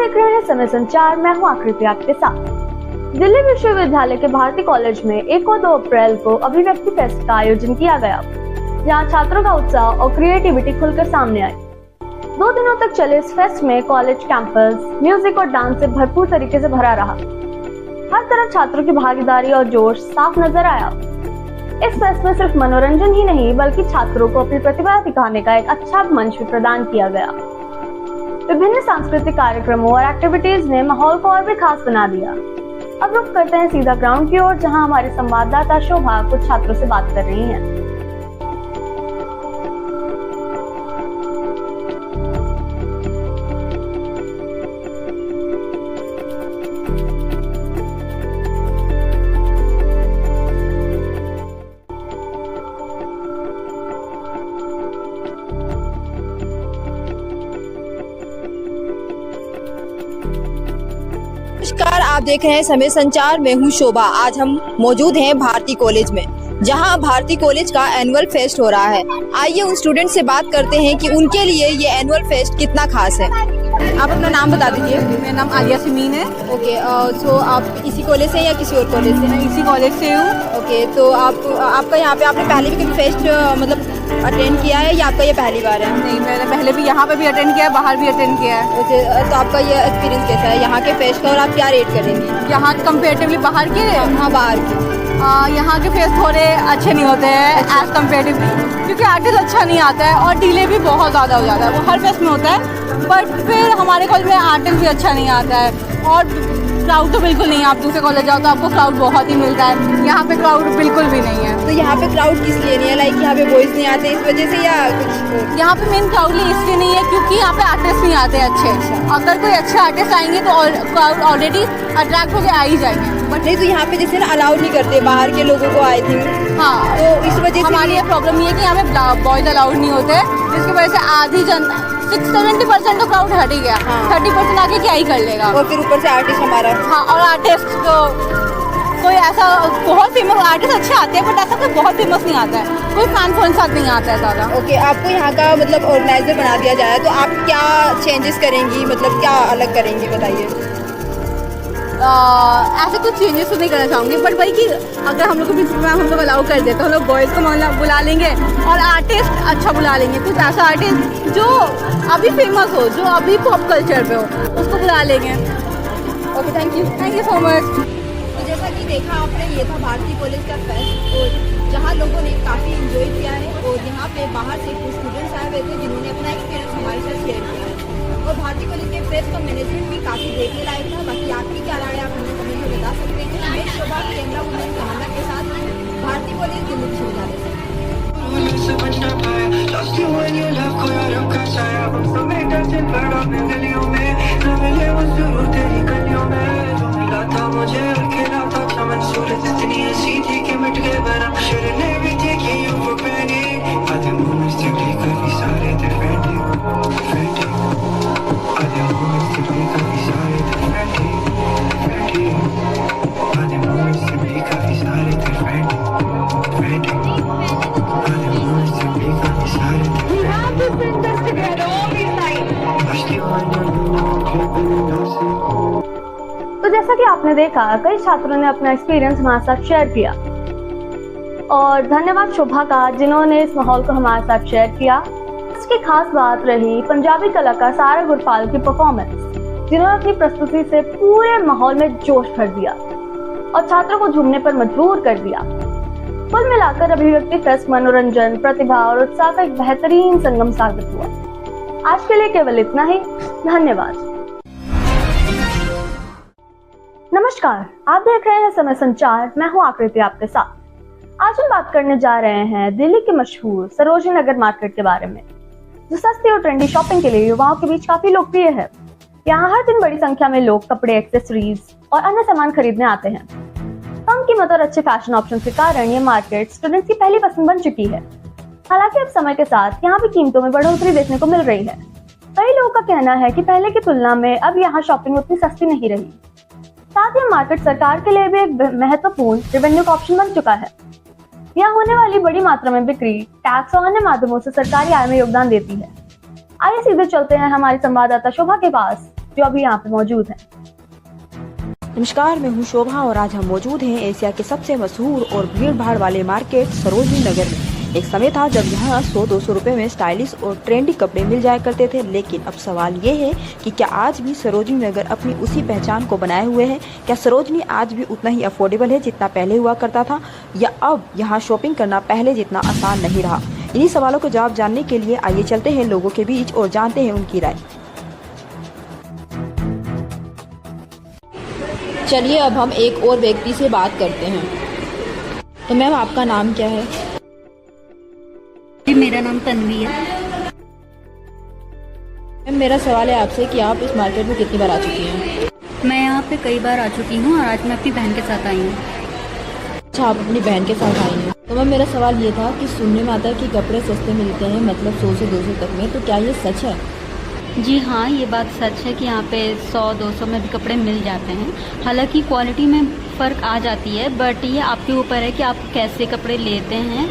देख रहे हैं समय संचार। मैं हूं आकृति आपके साथ। दिल्ली विश्वविद्यालय के भारती कॉलेज में 1 और 2 अप्रैल को अभिव्यक्ति फेस्ट का आयोजन किया गया, जहां छात्रों का उत्साह और क्रिएटिविटी खुलकर सामने आई। 2 दिनों तक चले इस फेस्ट में कॉलेज कैंपस म्यूजिक और डांस से भरपूर तरीके से भरा रहा। हर तरफ छात्रों की भागीदारी और जोश साफ नजर आया। इस फेस्ट में सिर्फ मनोरंजन ही नहीं, बल्कि छात्रों को अपनी प्रतिभा दिखाने का एक अच्छा मंच भी प्रदान किया गया। विभिन्न सांस्कृतिक कार्यक्रमों और एक्टिविटीज ने माहौल को और भी खास बना दिया। अब रुख करते हैं सीधा ग्राउंड की ओर, जहां हमारी संवाददाता शोभा कुछ छात्रों से बात कर रही हैं। नमस्कार, आप देख रहे हैं समय संचार। मैं हूं शोभा। आज हम मौजूद हैं भारती कॉलेज में, जहां भारती कॉलेज का एनुअल फेस्ट हो रहा है। आइए उन स्टूडेंट से बात करते हैं कि उनके लिए ये एनुअल फेस्ट कितना खास है। आप अपना नाम बता दीजिए। मेरा नाम आलिया सिमीन है। ओके, सो आप इसी कॉलेज से या किसी और कॉलेज से? मैं इसी कॉलेज से हूँ। ओके, तो आपका यहाँ पे आपने पहले भी कभी फेस्ट मतलब अटेंड किया है या आपका ये पहली बार है? नहीं, मैंने पहले भी यहाँ पे भी अटेंड किया है, बाहर भी अटेंड किया है। ओके, तो आपका ये एक्सपीरियंस कैसा है यहाँ के फेस्ट का और आप क्या रेट करेंगी? यहाँ कंपेरेटिवली बाहर के? हाँ, बाहर के। यहाँ के फेस्ट थोड़े अच्छे नहीं होते हैं एज कम्पेरेटिवली, क्योंकि आर्टिस्ट अच्छा नहीं आता है और डिले भी बहुत ज़्यादा हो जाता है। वो हर फेस्ट में होता है, बट फिर हमारे कॉलेज में आर्टिस्ट भी अच्छा नहीं आता है और क्राउड तो बिल्कुल नहीं है। आप दूसरे कॉलेज जाओ तो आपको क्राउड बहुत ही मिलता है, यहाँ पे क्राउड बिल्कुल भी नहीं है। तो यहाँ पे क्राउड किस लिए नहीं है? लाइक यहाँ पे बॉयज नहीं आते इस वजह से या कुछ? यहाँ पे मेन क्राउड इसलिए नहीं है क्योंकि यहाँ पे आर्टिस्ट नहीं आते अच्छे। अगर कोई अच्छे आर्टिस्ट आएंगे तो क्राउड ऑलरेडी अट्रैक्ट होकर आ ही जाएंगे। बट नहीं, तो यहाँ पे जैसे ना अलाउड नहीं करते बाहर के लोगों को, आई थिंक। हाँ, तो इस वजह से हमारी ये प्रॉब्लम ये है कि यहाँ पे बॉयज अलाउड नहीं होते, जिसकी वजह से आधी जनता 70% तो क्राउड हट ही गया। हाँ। 30% आके क्या ही कर लेगा। और फिर ऊपर से आर्टिस्ट हमारा। हाँ, और आर्टिस्ट तो कोई ऐसा बहुत फेमस आर्टिस्ट अच्छे आते हैं, बट ऐसा कोई बहुत फेमस नहीं आता है। कोई फैन फोन साथ नहीं आता है ज़्यादा। ओके, आपको यहाँ का मतलब ऑर्गेनाइजर बना दिया जाए तो आप क्या चेंजेस करेंगी, मतलब क्या अलग करेंगी, बताइए। ऐसे कुछ चेंजेस तो नहीं करना चाहूँगी, बट भाई कि अगर हम लोग को प्रिंसिपल हम लोग अलाउ कर दे तो हम लोग बॉयज़ को बुला लेंगे और आर्टिस्ट अच्छा बुला लेंगे। कुछ ऐसा आर्टिस्ट जो अभी फेमस हो, जो अभी पॉप कल्चर पे हो, उसको बुला लेंगे। Okay, thank you so much. तो जैसा कि देखा आपने, ये था भारती कॉलेज का फेस्ट, और जहाँ लोगों ने काफ़ी इंजॉय किया है। और यहाँ पे बाहर से कुछ स्टूडेंट्स आए हुए थे जिन्होंने अपना एक्सपीरियंस हमारे साथ शेयर किया है। और भारती कॉलेज के फेस्ट का मैनेजमेंट भी काफ़ी देखने लायक था। बाकी आपकी क्या राय है, आप हमें कमेंट में बता सकते हैं। मैं शोभा कैमरा वुमन कहाना के साथ भारती कॉलेज दिल्ली विश्वविद्यालय से। तो जैसा कि आपने देखा, कई छात्रों ने अपना एक्सपीरियंस हमारे साथ शेयर किया, और धन्यवाद शोभा का जिन्होंने इस माहौल को हमारे साथ शेयर किया। इसकी खास बात रही पंजाबी कलाकार सारा गुरपाल की परफॉर्मेंस, जिन्होंने अपनी प्रस्तुति से पूरे माहौल में जोश भर दिया और छात्रों को झूमने पर मजबूर कर दिया। कुल मिलाकर अभिव्यक्ति फेस्ट मनोरंजन, प्रतिभा और उत्साह का एक बेहतरीन संगम साबित हुआ। आज के लिए केवल इतना ही। धन्यवाद। नमस्कार, आप देख रहे हैं समय संचार। मैं हूं आकृति आपके साथ। आज हम बात करने जा रहे हैं दिल्ली के मशहूर सरोजनी नगर मार्केट के बारे में, जो सस्ती और ट्रेंडी शॉपिंग के लिए युवाओं के बीच काफी लोकप्रिय है। यहाँ हर दिन बड़ी संख्या में लोग कपड़े, एक्सेसरीज और अन्य सामान खरीदने आते हैं। कम कीमत और अच्छे फैशन ऑप्शन के कारण ये मार्केट स्टूडेंट्स की पहली पसंद बन चुकी है। हालांकि अब समय के साथ यहाँ भी कीमतों में बढ़ोतरी देखने को मिल रही है। कई लोगों का कहना है कि पहले की तुलना में अब यहाँ शॉपिंग उतनी सस्ती नहीं रही। साथ ही मार्केट सरकार के लिए भी एक महत्वपूर्ण रेवेन्यू का ऑप्शन बन चुका है। यहाँ होने वाली बड़ी मात्रा में बिक्री, टैक्स और अन्य माध्यमों से सरकारी आय में योगदान देती है। आइए सीधे चलते हैं हमारी संवाददाता शोभा के पास, जो अभी यहाँ पे मौजूद है। नमस्कार, मैं हूं शोभा और आज हम मौजूद हैं एशिया के सबसे मशहूर और भीड़ भाड़ वाले मार्केट सरोजनी नगर में। एक समय था जब यहाँ 100-200 रुपए में स्टाइलिश और ट्रेंडी कपड़े मिल जाया करते थे, लेकिन अब सवाल ये है कि क्या आज भी सरोजनी नगर अपनी उसी पहचान को बनाए हुए है? क्या सरोजनी आज भी उतना ही अफोर्डेबल है जितना पहले हुआ करता था, या अब यहाँ शॉपिंग करना पहले जितना आसान नहीं रहा? इन्हीं सवालों को जवाब जानने के लिए आइए चलते हैं लोगों के बीच और जानते हैं उनकी राय। चलिए अब हम एक और व्यक्ति से बात करते हैं। तो मैम, आपका नाम क्या है? जी, मेरा नाम तन्वी है। मैम, मेरा सवाल है आपसे कि आप इस मार्केट में कितनी बार आ चुकी हैं? मैं यहाँ पे कई बार आ चुकी हूँ और आज मैं अपनी बहन के साथ आई हूँ। अच्छा, आप अपनी बहन के साथ आई हैं। तो मैम, मेरा सवाल ये था कि सुनने में आता है कि कपड़े सस्ते मिलते हैं, मतलब 100 से 200 तक में, तो क्या ये सच है? जी हाँ, ये बात सच है कि यहाँ पे 100-200 में भी कपड़े मिल जाते हैं। हालांकि क्वालिटी में फ़र्क आ जाती है, बट ये आपके ऊपर है कि आप कैसे कपड़े लेते हैं।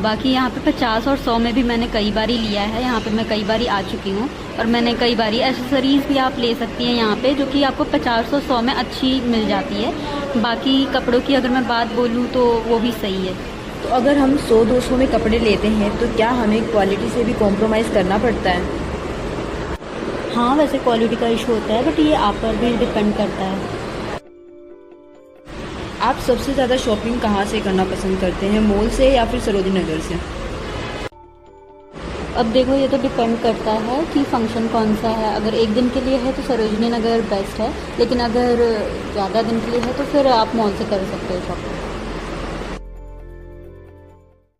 बाकी यहाँ पे 50 और 100 में भी मैंने कई बारी लिया है। यहाँ पे मैं कई बारी आ चुकी हूँ और मैंने कई बारी एसेसरीज़ भी आप ले सकती हैं यहाँ पे, जो कि आपको 50 और 100 में अच्छी मिल जाती है। बाकी कपड़ों की अगर मैं बात बोलूँ तो वो भी सही है। तो अगर हम 100-200 में कपड़े लेते हैं तो क्या हमें क्वालिटी से भी कॉम्प्रोमाइज़ करना पड़ता है? हाँ, वैसे क्वालिटी का इशू होता है, बट ये आप पर भी डिपेंड करता है। आप सबसे ज़्यादा शॉपिंग कहाँ से करना पसंद करते हैं, मॉल से या फिर सरोजनी नगर से? अब देखो, ये तो डिपेंड करता है कि फंक्शन कौन सा है। अगर एक दिन के लिए है तो सरोजनी नगर बेस्ट है, लेकिन अगर ज़्यादा दिन के लिए है तो फिर आप मॉल से कर सकते हो शॉपिंग।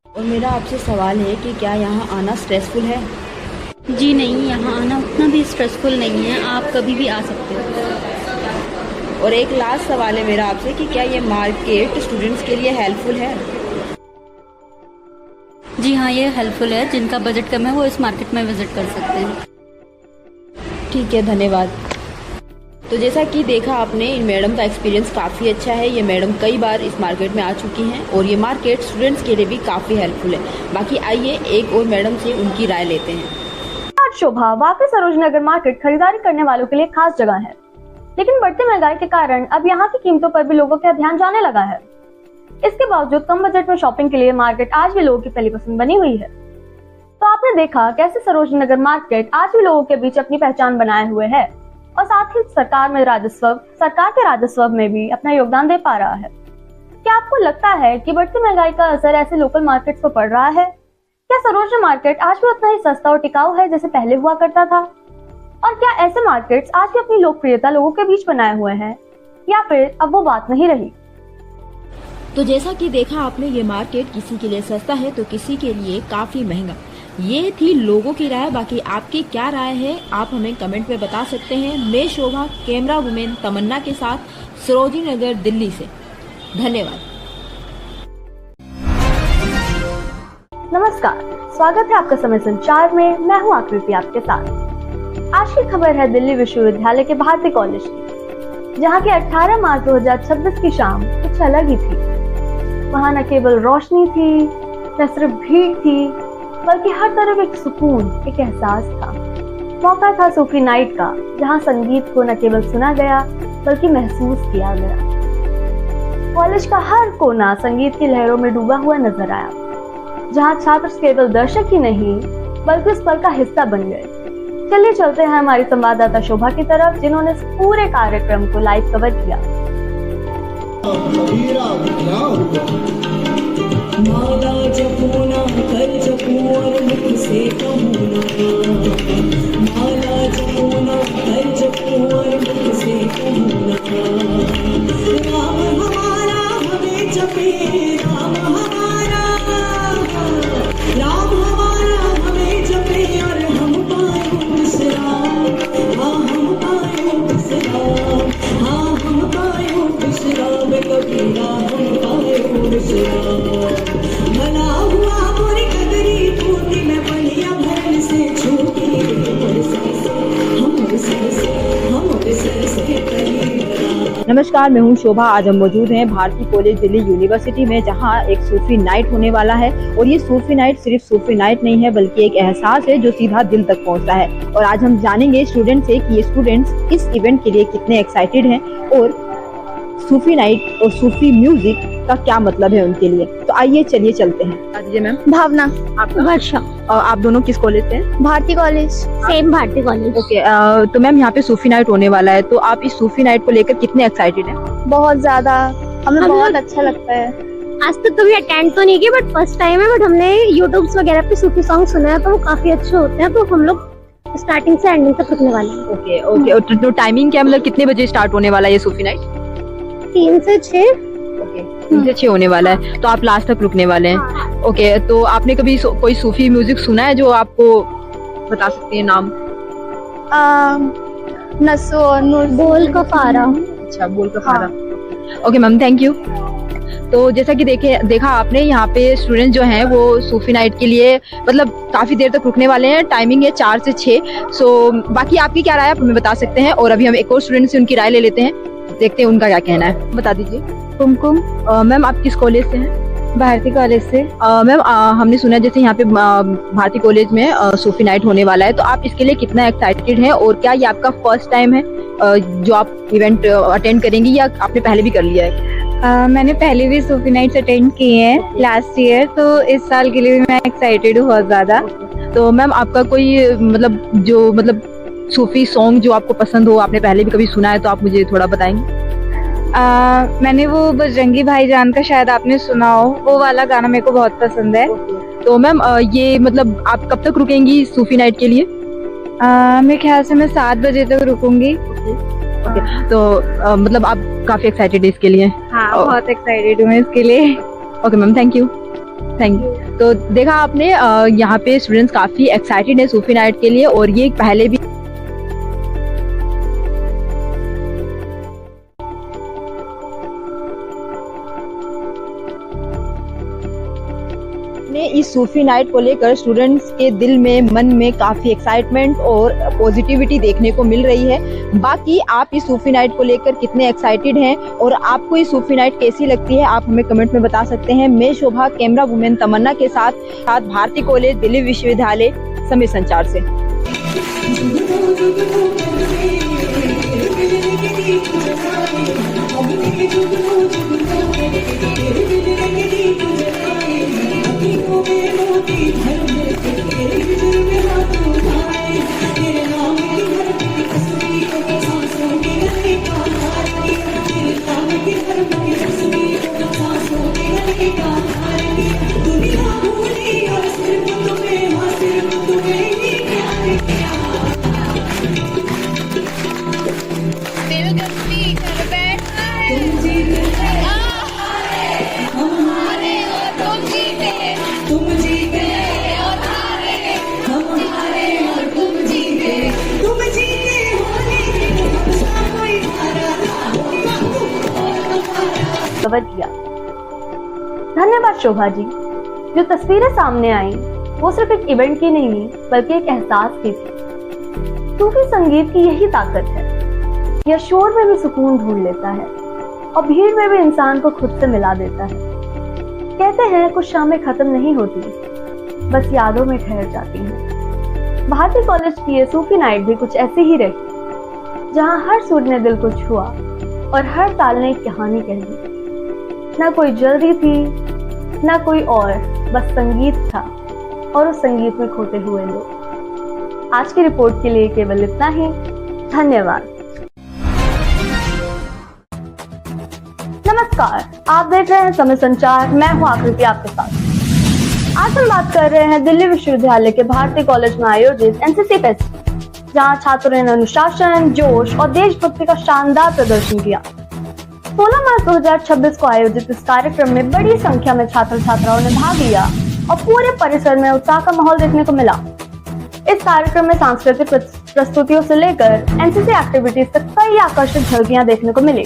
और मेरा आपसे सवाल है कि क्या यहाँ आना स्ट्रेसफुल है? जी नहीं, यहाँ आना उतना भी स्ट्रेसफुल नहीं है, आप कभी भी आ सकते हो। और एक लास्ट सवाल है मेरा आपसे कि क्या ये मार्केट स्टूडेंट्स के लिए हेल्पफुल है? जी हाँ, ये हेल्पफुल है। जिनका बजट कम है वो इस मार्केट में विजिट कर सकते हैं। ठीक है, धन्यवाद। तो जैसा कि देखा आपने, इन मैडम का एक्सपीरियंस काफ़ी अच्छा है। ये मैडम कई बार इस मार्केट में आ चुकी हैं और ये मार्केट स्टूडेंट्स के लिए भी काफ़ी हेल्पफुल है। बाकी आइए एक और मैडम से उनकी राय लेते हैं। शोभा, वाकई सरोजनी नगर मार्केट खरीदारी करने वालों के लिए खास जगह है, लेकिन बढ़ती महंगाई के कारण अब यहाँ की कीमतों पर भी लोगों का ध्यान जाने लगा है। इसके बावजूद कम बजट में शॉपिंग के लिए मार्केट आज भी लोगों की पहली पसंद बनी हुई है। तो आपने देखा कैसे सरोजनी नगर मार्केट आज भी लोगों के बीच अपनी पहचान बनाए हुए है और साथ ही सरकार के राजस्व में भी अपना योगदान दे पा रहा है। क्या आपको लगता है कि बढ़ती महंगाई का असर ऐसे लोकल मार्केट्स पर पड़ रहा है? क्या सरोजनी मार्केट आज भी उतना ही सस्ता और टिकाऊ है जैसे पहले हुआ करता था? और क्या ऐसे मार्केट्स आज भी अपनी लोकप्रियता लोगों के बीच बनाए हुए हैं, या फिर अब वो बात नहीं रही? तो जैसा कि देखा आपने, ये मार्केट किसी के लिए सस्ता है तो किसी के लिए काफी महंगा। ये थी लोगों की राय। बाकी आपकी क्या राय है आप हमें कमेंट में बता सकते हैं। मैं शोभा, कैमरा वुमेन तमन्ना के साथ सरोजनी नगर, दिल्ली से। धन्यवाद। नमस्कार, स्वागत है आपका समय संचार में। मैं हूँ आकृति आपके साथ। आज की खबर है दिल्ली विश्वविद्यालय के भारती कॉलेज की, जहाँ की 18 मार्च 2026 की शाम कुछ अलग ही थी। वहाँ न केवल रोशनी थी, न सिर्फ भीड़ थी, बल्कि हर तरफ एक सुकून, एक एहसास था। मौका था सूफी नाइट का, जहाँ संगीत को न केवल सुना गया बल्कि महसूस किया गया। कॉलेज का हर कोना संगीत की लहरों में डूबा हुआ नजर आया, जहाँ छात्र केवल दर्शक ही नहीं बल्कि उस पल का हिस्सा बन गए। चलिए चलते हैं हमारी संवाददाता शोभा की तरफ, जिन्होंने इस पूरे कार्यक्रम को लाइव कवर किया। माला जपूना कर जपू और मुख से कहूना, माला जपूना कर जपू और मुख से कहूना। राम हमारा हमें जपे, राम हमारा हमें जपे और हम पाए विश्राम। हाँ, हम पाए विश्राम, हाँ, हम पाए विश्राम। कबीरा हम पाए विश्राम। नमस्कार, मैं हूं शोभा। आज हम मौजूद हैं भारती कॉलेज दिल्ली यूनिवर्सिटी में, जहां एक सूफी नाइट होने वाला है। और ये सूफी नाइट सिर्फ सूफी नाइट नहीं है, बल्कि एक एहसास है जो सीधा दिल तक पहुंचता है। और आज हम जानेंगे स्टूडेंट से कि ये स्टूडेंट्स इस इवेंट के लिए कितने एक्साइटेड हैं और सूफी नाइट और सूफी म्यूजिक का क्या मतलब है उनके लिए। तो आइए चलिए चलते हैं। बता दीजिए मैम। भावना। आपका? वर्षा। आप दोनों किस कॉलेज से हैं? Bharati college. Same Bharati college. Okay, तो मैम यहाँ पे सूफी नाइट होने वाला है, तो आप इस सूफी नाइट को लेकर कितने एक्साइटेड हैं? बहुत ज्यादा, हमें बहुत अच्छा लगता है। आज तक कभी अटेंड तो नहीं किया, बट फर्स्ट टाइम है। बट हमने यूट्यूब वगैरह पे सूफी सॉन्ग सुना है, तो वो काफी अच्छे होते हैं। तो हम लोग स्टार्टिंग से एंडिंग तक रुकने वाले हैं। ओके ओके, और तो टाइमिंग क्या, मतलब कितने बजे स्टार्ट होने वाला है ये सूफी नाइट? 3 से 6। ओके, 3 से 6 होने वाला है, तो आप लास्ट तक रुकने वाले हैं। ओके, तो आपने कभी कोई सूफी म्यूजिक सुना है जो आपको बता सकते हैं नाम? नसो और नूर, बोल का फारा। अच्छा, बोल का फारा। Okay ma'am, thank you. तो जैसा कि देखा आपने, यहाँ पे स्टूडेंट जो हैं वो सूफी नाइट के लिए मतलब काफी देर तक रुकने वाले हैं। टाइमिंग है 4 से 6। सो बाकी आपकी क्या राय है आप हमें बता सकते हैं, और अभी हम एक और स्टूडेंट से उनकी राय ले लेते हैं, देखते हैं उनका क्या कहना है। बता दीजिए। कुमकुम। मैम, आप किस कॉलेज से हैं? भारती कॉलेज से। मैम, हमने सुना है जैसे यहाँ पे भारती कॉलेज में सूफी नाइट होने वाला है, तो आप इसके लिए कितना एक्साइटेड हैं, और क्या ये आपका फर्स्ट टाइम है जो आप इवेंट अटेंड करेंगी, या आपने पहले भी कर लिया है? मैंने पहले भी सूफी नाइट्स अटेंड किए हैं लास्ट ईयर, तो इस साल के लिए भी मैं एक्साइटेड हूँ बहुत ज्यादा। तो मैम, आपका कोई मतलब सूफी सॉन्ग जो आपको पसंद हो, आपने पहले भी कभी सुना है, तो आप मुझे थोड़ा बताएंगे? मैंने वो बजरंगी भाईजान का, शायद आपने सुना हो, वो वाला गाना मेरे को बहुत पसंद है। तो मैम, ये मतलब आप कब तक रुकेंगी सूफी नाइट के लिए? मेरे ख्याल से मैं 7 बजे तक रुकूंगी। ओके, तो मतलब आप काफी एक्साइटेड है इसके लिए? हाँ, बहुत एक्साइटेड हूँ मैं इसके लिए। Okay ma'am, thank you. तो देखा आपने, यहाँ पे स्टूडेंट्स काफी एक्साइटेड है सूफी नाइट के लिए, और ये पहले भी इस सूफी नाइट को लेकर स्टूडेंट्स के दिल में, मन में काफी एक्साइटमेंट और पॉजिटिविटी देखने को मिल रही है। बाकी आप इस सूफी नाइट को लेकर कितने एक्साइटेड हैं, और आपको ये सूफी नाइट कैसी लगती है, आप हमें कमेंट में बता सकते हैं। मैं शोभा, कैमरा वुमेन तमन्ना के साथ भारती कॉलेज दिल्ली विश्वविद्यालय समय संचार से। दिया। धन्यवाद शोभा जी। जो तस्वीरें सामने आई वो सिर्फ एक इवेंट की नहीं बल्कि एक एहसास की थी। सूफी संगीत की यही ताकत है, यह शोर में भी सुकून ढूंढ लेता है और भीड़ में भी इंसान को खुद से मिला देता है। कहते हैं कुछ शामें खत्म नहीं होती, बस यादों में ठहर जाती हैं। भारती कॉलेज की ये सूफी नाइट भी कुछ ऐसी ही रही, जहां हर सुर ने दिल को छुआ और हर ताल ने एक कहानी कह दी। ना कोई जल्दी थी, ना कोई और, बस संगीत था और उस संगीत में खोते हुए लोग। आज की रिपोर्ट के लिए केवल इतना ही। धन्यवाद। नमस्कार, आप देख रहे हैं समय संचार। मैं हूं आकृति आपके साथ। आज हम बात कर रहे हैं दिल्ली विश्वविद्यालय के भारती कॉलेज में आयोजित एनसीसी फेस्ट, जहां छात्रों ने अनुशासन, जोश और देशभक्ति का शानदार प्रदर्शन किया। 16 मार्च 2026 को आयोजित इस कार्यक्रम में बड़ी संख्या में छात्र छात्राओं ने भाग लिया और पूरे परिसर में उत्साह का माहौल देखने को मिला। इस कार्यक्रम में सांस्कृतिक प्रस्तुतियों से लेकर एनसीसी एक्टिविटीज तक कई आकर्षक झलकियां देखने को मिली।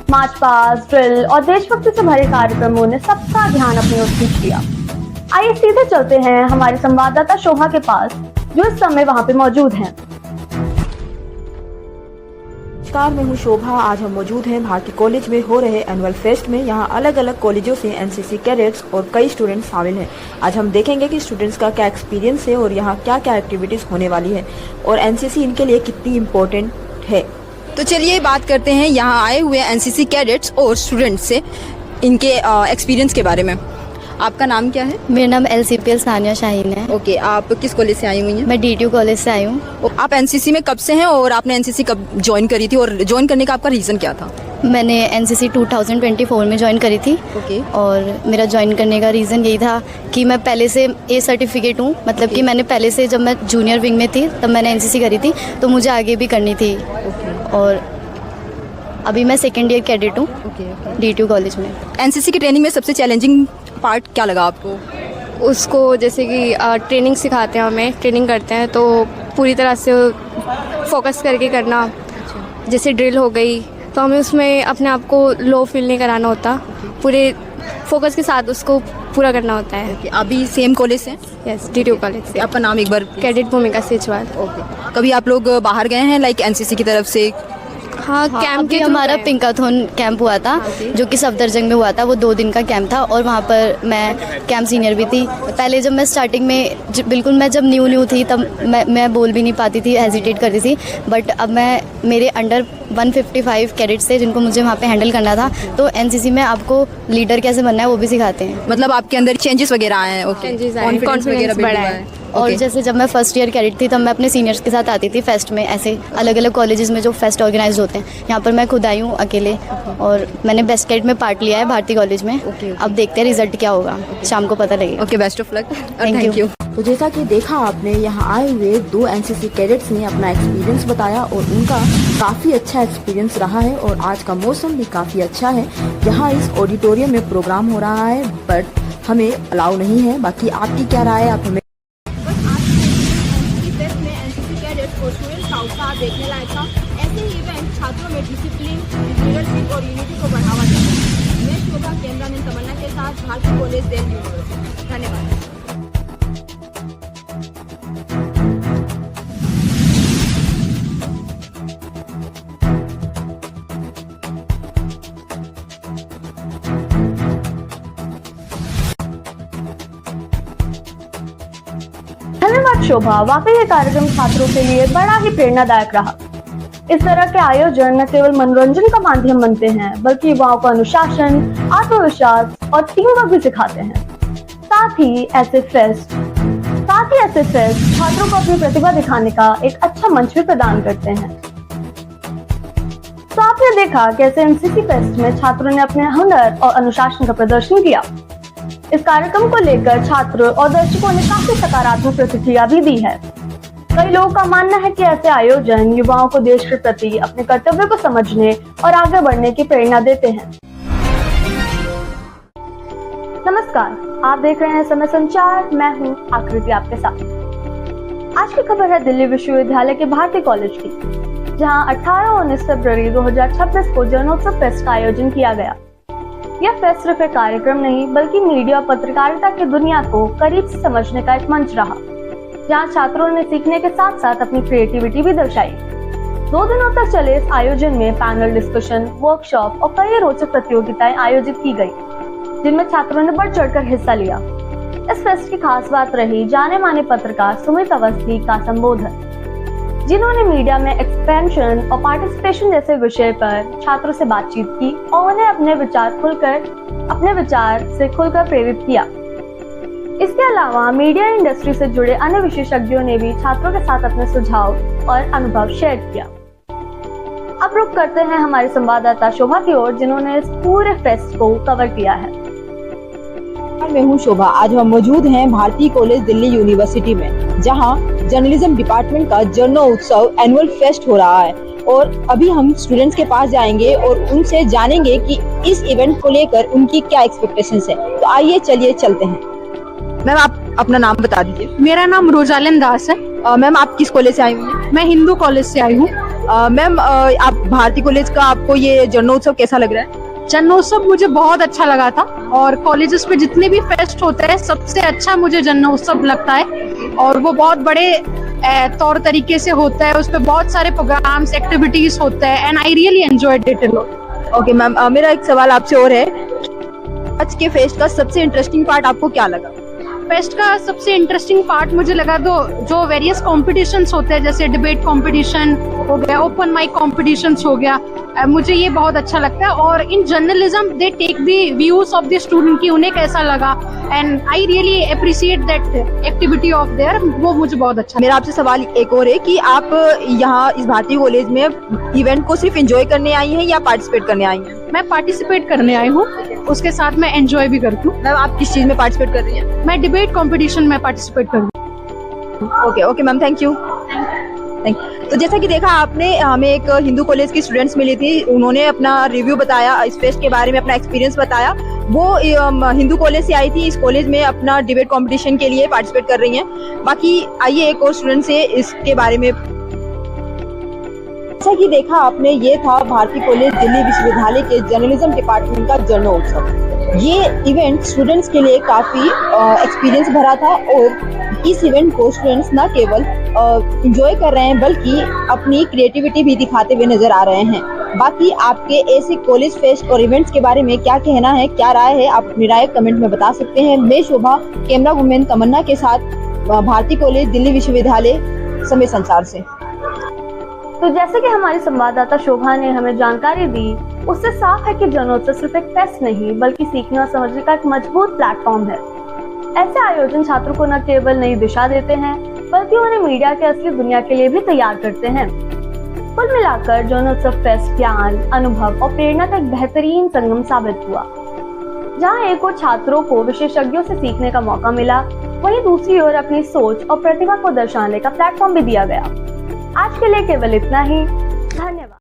मार्च पास्ट, ड्रिल और देशभक्ति से भरे कार्यक्रमों ने सबका ध्यान अपनी ओर खींच लिया। आइए सीधे चलते हैं हमारे संवाददाता शोभा के पास, जो इस समय वहां पे मौजूद हैं। नमस्कार, मैं हूं शोभा। आज हम मौजूद हैं भारती कॉलेज में हो रहे एनुअल फेस्ट में। यहां अलग अलग कॉलेजों से एनसीसी कैडेट्स और कई स्टूडेंट्स शामिल हैं। आज हम देखेंगे कि स्टूडेंट्स का क्या एक्सपीरियंस है और यहां क्या क्या एक्टिविटीज़ होने वाली है और एनसीसी इनके लिए कितनी इम्पोर्टेंट है। तो चलिए बात करते हैं यहाँ आए हुए एनसीसी कैडेट्स और स्टूडेंट्स से इनके एक्सपीरियंस के बारे में। आपका नाम क्या है? मेरा नाम LCPL सानिया शाहीन है। ओके, आप किस कॉलेज से आई हुई हैं? मैं DTU कॉलेज से आई हूँ। आप एनसीसी में कब से हैं और आपने एनसीसी कब ज्वाइन करी थी और ज्वाइन करने का आपका रीज़न क्या था? मैंने NCC 2024 में ज्वाइन करी थी। ओके। और मेरा ज्वाइन करने का रीज़न यही था कि मैं पहले से A सर्टिफिकेट हूँ, मतलब कि मैंने पहले से जब मैं जूनियर विंग में थी तब मैंने NCC करी थी, तो मुझे आगे भी करनी थी। और अभी मैं सेकेंड ईयर कैडेट हूँ DTU कॉलेज में। एनसीसी की ट्रेनिंग में सबसे चैलेंजिंग पार्ट क्या लगा आपको? उसको जैसे कि ट्रेनिंग सिखाते हैं, हमें ट्रेनिंग करते हैं तो पूरी तरह से फोकस करके करना। जैसे ड्रिल हो गई तो हमें उसमें अपने आप को लो फील नहीं कराना होता, पूरे फोकस के साथ उसको पूरा करना होता है। अभी सेम कॉलेज से? यस, DTU कॉलेज से। आपका नाम एक बार? कैडेट भूमिका सेजवाल। ओके। कभी आप लोग बाहर गए हैं लाइक एनसीसी की तरफ से? हाँ, कैंप अभी हमारा पिंकाथन कैंप हुआ था जो कि सफदरजंग में हुआ था। वो 2 दिन का कैंप था और वहाँ पर मैं कैंप सीनियर भी थी। पहले जब मैं स्टार्टिंग में बिल्कुल मैं जब न्यू थी तब मैं बोल भी नहीं पाती थी, हेजिटेट करती थी। बट अब मेरे अंडर 155 कैडेट्स थे जिनको मुझे वहाँ पे हैंडल करना था। तो एनसीसी में आपको लीडर कैसे बनना है वो भी सिखाते हैं। मतलब आपके अंदर चेंजेस वगैरह आए हैं? ओके, कॉन्फिडेंस बढ़ा है। और जैसे जब मैं फर्स्ट ईयर कैडेट थी तब मैं अपने सीनियर्स के साथ आती थी फेस्ट में। ऐसे अलग अलग कॉलेजेस में जो फेस्ट ऑर्गेनाइज होते हैं, यहाँ पर मैं खुद आई हूँ अकेले और मैंने बेस्ट कैडेट में पार्ट लिया है भारती कॉलेज में। अब देखते हैं रिजल्ट क्या होगा, शाम को पता लगेगा। Okay, best of luck. Thank you. तो जैसा कि देखा आपने, यहाँ आए हुए 2 एनसीसी कैडेट्स ने अपना एक्सपीरियंस बताया और उनका काफ़ी अच्छा एक्सपीरियंस रहा है। और आज का मौसम भी काफ़ी अच्छा है। यहाँ इस ऑडिटोरियम में प्रोग्राम हो रहा है बट हमें अलाउ नहीं है। बाकी आपकी क्या राय है, आप हमें देखने लायक था। ऐसे ही इवेंट छात्रों में डिसिप्लिन, लीडरशिप और यूनिटी को बढ़ावा देते हैं। मैं शोभा, कैमरामैन तमन्ना के साथ भारती कॉलेज दिल्ली यूनिवर्सिटी। धन्यवाद। धन्यवाद शोभा। वाकई ये कार्यक्रम छात्रों के लिए बड़ा ही प्रेरणादायक रहा। इस तरह के आयोजन न केवल मनोरंजन का माध्यम बनते हैं बल्कि युवाओं को अनुशासन, आत्मविश्वास और टीम वर्क भी सिखाते हैं। साथ ही ऐसे फेस्ट छात्रों को अपनी प्रतिभा दिखाने का एक अच्छा मंच भी प्रदान करते हैं। तो आपने देखा कैसे एनसीसी फेस्ट में छात्रों ने अपने हुनर और अनुशासन का प्रदर्शन किया। इस कार्यक्रम को लेकर छात्र और दर्शकों ने काफी सकारात्मक प्रतिक्रिया भी दी है। कई लोगों का मानना है कि ऐसे आयोजन युवाओं को देश के प्रति अपने कर्तव्य को समझने और आगे बढ़ने की प्रेरणा देते हैं। नमस्कार, आप देख रहे हैं समय संचार। मैं हूं आकृति आपके साथ। आज की खबर है दिल्ली विश्वविद्यालय के भारती कॉलेज की, जहां 18 और 19 फरवरी 2026 को जन्मोत्सव फेस्ट का आयोजन किया गया। यह फेस्ट सिर्फ एक कार्यक्रम नहीं बल्कि मीडिया और पत्रकारिता की दुनिया को करीब से समझने का एक मंच रहा, जहां छात्रों ने सीखने के साथ साथ अपनी क्रिएटिविटी भी दर्शाई। 2 दिनों तक चले इस आयोजन में पैनल डिस्कशन, वर्कशॉप और कई रोचक प्रतियोगिताएं आयोजित की गई, जिनमें छात्रों ने बढ़ चढ़कर हिस्सा लिया। इस फेस्ट की खास बात रही जाने माने पत्रकार सुमित अवस्थी का संबोधन, जिन्होंने मीडिया में एक्सपेंशन और पार्टिसिपेशन जैसे विषय पर छात्रों से बातचीत की और उन्हें अपने विचार से खुलकर प्रेरित किया। इसके अलावा मीडिया इंडस्ट्री से जुड़े अन्य विशेषज्ञों ने भी छात्रों के साथ अपने सुझाव और अनुभव शेयर किया। अब रुक करते हैं हमारे संवाददाता शोभा की ओर, जिन्होंने इस पूरे फेस्ट को कवर किया है। मैं हूं शोभा। आज हम मौजूद हैं भारती कॉलेज दिल्ली यूनिवर्सिटी में, जहां जर्नलिज्म डिपार्टमेंट का जन्मोत्सव एनुअल फेस्ट हो रहा है। और अभी हम स्टूडेंट्स के पास जाएंगे और उनसे जानेंगे कि इस इवेंट को लेकर उनकी क्या एक्सपेक्टेशंस है। तो आइए चलिए चलते हैं। मैम, आप अपना नाम बता दीजिए। मेरा नाम रोजालिन दास है। मैम, आप किस कॉलेज से आई हुई हैं? मैं हिंदू कॉलेज से आई हूँ। मैम, आप भारती कॉलेज का आपको ये जन्मोत्सव कैसा लग रहा है? जन्मोत्सव मुझे बहुत अच्छा लगा था और कॉलेजेस में जितने भी फेस्ट होते हैं सबसे अच्छा मुझे जन्मोत्सव लगता है। और वो बहुत बड़े तौर तरीके से होता है, उस पर बहुत सारे प्रोग्राम्स एक्टिविटीज होते हैं and I really enjoyed it a lot. Okay ma'am, मेरा एक सवाल आपसे और है, आज के फेस्ट का सबसे इंटरेस्टिंग पार्ट आपको क्या लगा? फेस्ट का सबसे इंटरेस्टिंग पार्ट मुझे लगा तो जो वेरियस कॉम्पिटिशन्स होते हैं, जैसे डिबेट कंपटीशन हो गया, ओपन माइक कॉम्पिटिशन्स हो गया, मुझे ये बहुत अच्छा लगता है। और in journalism they take the views of the student की उन्हें कैसा लगा, and I really appreciate that activity of their, वो मुझे बहुत अच्छा। मेरा आपसे सवाल एक और है कि आप यहाँ इस भारती कॉलेज में इवेंट को सिर्फ एंजॉय करने आई हैं या पार्टिसिपेट करने आई हैं? मैं पार्टिसिपेट करने आई हूँ, उसके साथ मैं एंजॉय भी करती हूँ। मैम आप किस चीज में पार्टिसिपेट कर रही हैं? मैं डिबेट कंपटीशन में पार्टिसिपेट कर रही हूँ। Okay ma'am, thank you. तो जैसा कि देखा आपने, हमें एक हिंदू कॉलेज की स्टूडेंट्स मिली थी, उन्होंने अपना रिव्यू बताया, इस फेस्ट के बारे में अपना एक्सपीरियंस बताया। वो हिंदू कॉलेज से आई थी, इस कॉलेज में अपना डिबेट कंपटीशन के लिए पार्टिसिपेट कर रही हैं। बाकी आइए एक और स्टूडेंट से इसके बारे में। जैसा कि देखा आपने, ये था भारती कॉलेज दिल्ली विश्वविद्यालय के जर्नलिज्म डिपार्टमेंट का जन्मोत्सव। ये इवेंट स्टूडेंट्स के लिए काफी एक्सपीरियंस भरा था और इस इवेंट को स्टूडेंट्स न केवल एंजॉय कर रहे हैं बल्कि अपनी क्रिएटिविटी भी दिखाते हुए नजर आ रहे हैं। बाकी आपके ऐसे कॉलेज फेस्ट और इवेंट्स के बारे में क्या कहना है, क्या राय है, आप अपनी राय कमेंट में बता सकते हैं। मैं शोभा, कैमरा वुमेन तमन्ना के साथ भारती कॉलेज दिल्ली विश्वविद्यालय समय संचार से। तो जैसे कि हमारी संवाददाता शोभा ने हमें जानकारी दी, उससे साफ है कि जन्मोत्सव सिर्फ एक फेस्ट नहीं बल्कि सीखने और समझने का एक मजबूत प्लेटफॉर्म है। ऐसे आयोजन छात्रों को न केवल नई दिशा देते हैं बल्कि उन्हें मीडिया के असली दुनिया के लिए भी तैयार करते हैं। कुल मिलाकर जन्मोत्सव फेस्ट ज्ञान, अनुभव और प्रेरणा का एक बेहतरीन संगम साबित हुआ। जहां एक ओर छात्रों को विशेषज्ञों से सीखने का मौका मिला, वहीं दूसरी ओर अपनी सोच और प्रतिभा को दर्शाने का प्लेटफॉर्म भी दिया गया। आज के लिए केवल इतना ही। धन्यवाद।